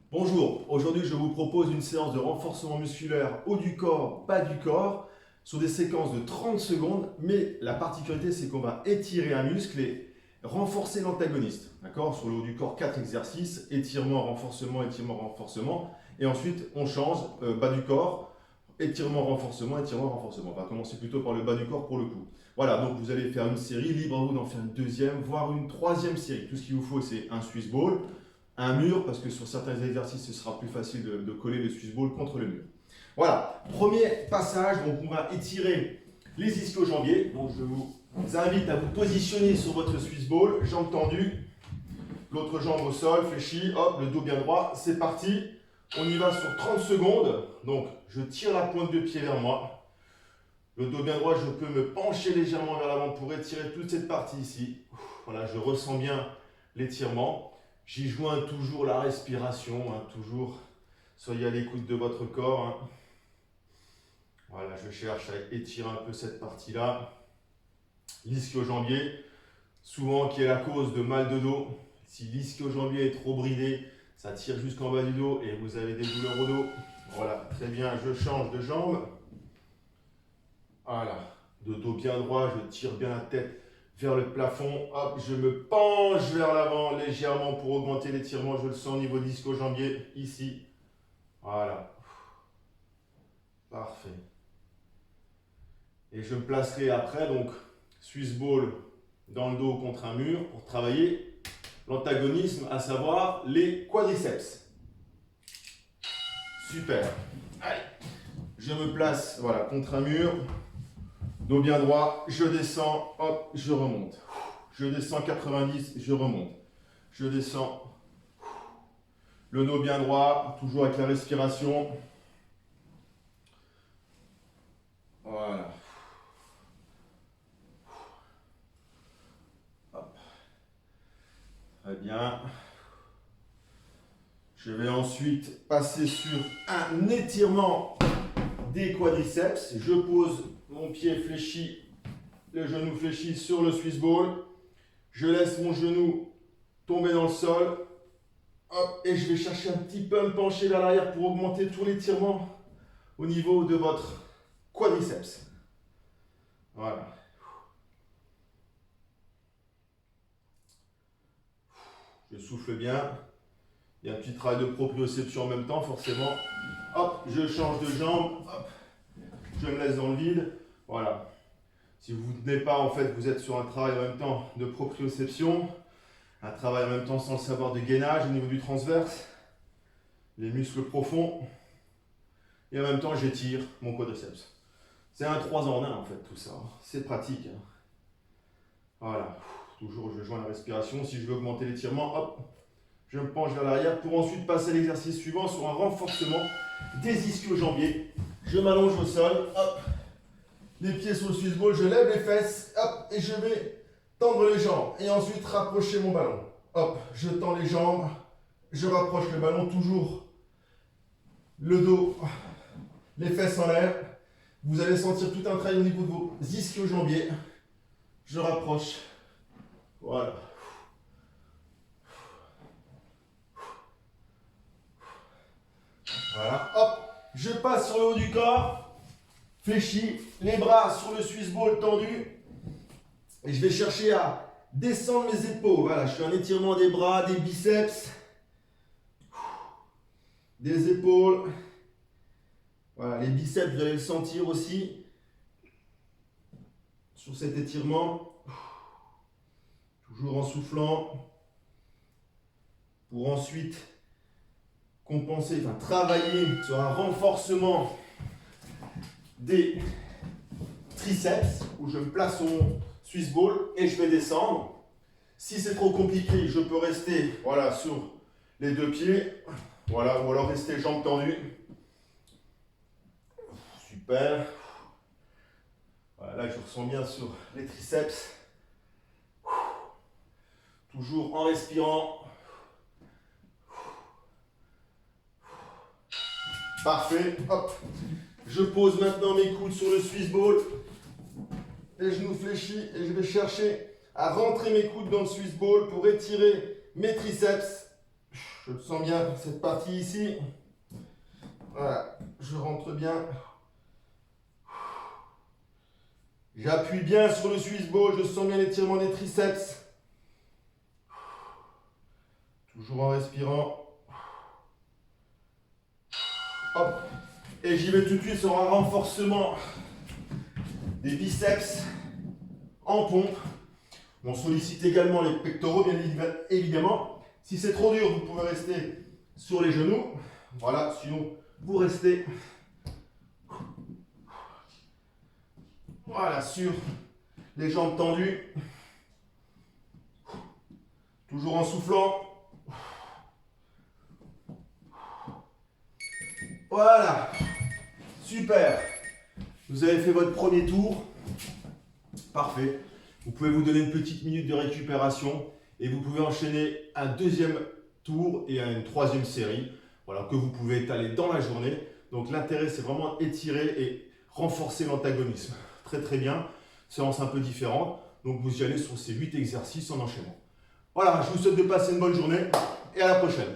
Bonjour, aujourd'hui je vous propose une séance de renforcement musculaire haut du corps, bas du corps, sur des séquences de 30 secondes, mais la particularité c'est qu'on va étirer un muscle et renforcer l'antagoniste. D'accord? Sur le haut du corps, 4 exercices, étirement, renforcement, et ensuite on change, bas du corps, étirement, renforcement. On va commencer plutôt par le bas du corps pour le coup. Voilà, donc vous allez faire une série, libre à vous d'en faire une deuxième, voire une troisième série. Tout ce qu'il vous faut c'est un Swiss ball, un mur, parce que sur certains exercices, ce sera plus facile de coller le Swiss ball contre le mur. Voilà, premier passage, donc on va étirer les ischio-jambiers. Donc je vous invite à vous positionner sur votre Swiss ball, jambes tendues, l'autre jambe au sol, fléchie, hop, le dos bien droit, c'est parti. On y va sur 30 secondes, donc je tire la pointe de pied vers moi. Le dos bien droit, je peux me pencher légèrement vers l'avant pour étirer toute cette partie ici. Voilà, je ressens bien l'étirement. J'y joins toujours la respiration, toujours soyez à l'écoute de votre corps. Voilà, je cherche à étirer un peu cette partie-là. L'ischio-jambier, souvent qui est la cause de mal de dos. Si l'ischio-jambier est trop bridé, ça tire jusqu'en bas du dos et vous avez des douleurs au dos. Voilà, très bien, je change de jambe. Voilà, de dos bien droit, je tire bien la tête vers le plafond, hop, je me penche vers l'avant légèrement pour augmenter l'étirement, je le sens au niveau d'ischio-jambier, ici, voilà, parfait. Et je me placerai après, donc, Swiss ball dans le dos contre un mur pour travailler l'antagonisme, à savoir les quadriceps. Super. Allez, je me place, voilà, contre un mur, dos bien droit, je descends, hop, je remonte. Je descends 90, je remonte. Je descends. Le dos bien droit, toujours avec la respiration. Voilà. Hop. Très bien. Je vais ensuite passer sur un étirement des quadriceps. Je pose mon pied fléchi, le genou fléchi sur le Swiss ball. Je laisse mon genou tomber dans le sol. Hop, et je vais chercher un petit peu à me pencher vers l'arrière pour augmenter tout l'étirement au niveau de votre quadriceps. Voilà. Je souffle bien. Il y a un petit travail de proprioception en même temps, forcément. Hop, je change de jambe. Hop, je me laisse dans le vide. Voilà. Si vous ne tenez pas, en fait, vous êtes sur un travail en même temps de proprioception, un travail en même temps sans le savoir de gainage au niveau du transverse, les muscles profonds, et en même temps j'étire mon quadriceps. C'est un 3 en 1 en fait tout ça, c'est pratique. Voilà, toujours je joins la respiration, si je veux augmenter l'étirement, hop, je me penche vers l'arrière pour ensuite passer à l'exercice suivant sur un renforcement des ischio-jambiers. Je m'allonge au sol, hop, les pieds sur le Swiss ball, je lève les fesses, hop, et je vais tendre les jambes et ensuite rapprocher mon ballon. Hop, je tends les jambes, je rapproche le ballon, toujours le dos, les fesses en l'air. Vous allez sentir tout un travail au niveau de vos ischio-jambiers. Je rapproche. Voilà. Voilà. Hop, je passe sur le haut du corps. Fléchi, les bras sur le Swiss ball tendu. Et je vais chercher à descendre mes épaules. Voilà, je fais un étirement des bras, des biceps, des épaules. Voilà, les biceps, vous allez le sentir aussi sur cet étirement. Toujours en soufflant. Pour ensuite compenser, enfin travailler sur un renforcement des triceps, où je me place sur mon Swiss ball et je vais descendre. Si c'est trop compliqué, je peux rester voilà, sur les deux pieds, voilà, ou alors rester jambes tendues. Super. Voilà, là je ressens bien sur les triceps. Toujours en respirant. Parfait. Hop. Je pose maintenant mes coudes sur le Swiss ball. Les genoux fléchis et je vais chercher à rentrer mes coudes dans le Swiss ball pour étirer mes triceps. Je le sens bien, cette partie ici. Voilà, je rentre bien. J'appuie bien sur le Swiss ball, je sens bien l'étirement des triceps. Toujours en respirant. Hop. Et j'y vais tout de suite sur un renforcement des biceps en pompe. On sollicite également les pectoraux, bien évidemment. Si c'est trop dur, vous pouvez rester sur les genoux. Voilà, sinon vous restez voilà, sur les jambes tendues. Toujours en soufflant. Voilà, super. Vous avez fait votre premier tour. Parfait. Vous pouvez vous donner une petite minute de récupération et vous pouvez enchaîner un deuxième tour et une troisième série, voilà, que vous pouvez étaler dans la journée. Donc l'intérêt, c'est vraiment étirer et renforcer l'antagonisme. Très très bien. Séance un peu différente. Donc vous y allez sur ces 8 exercices en enchaînement. Voilà, je vous souhaite de passer une bonne journée et à la prochaine.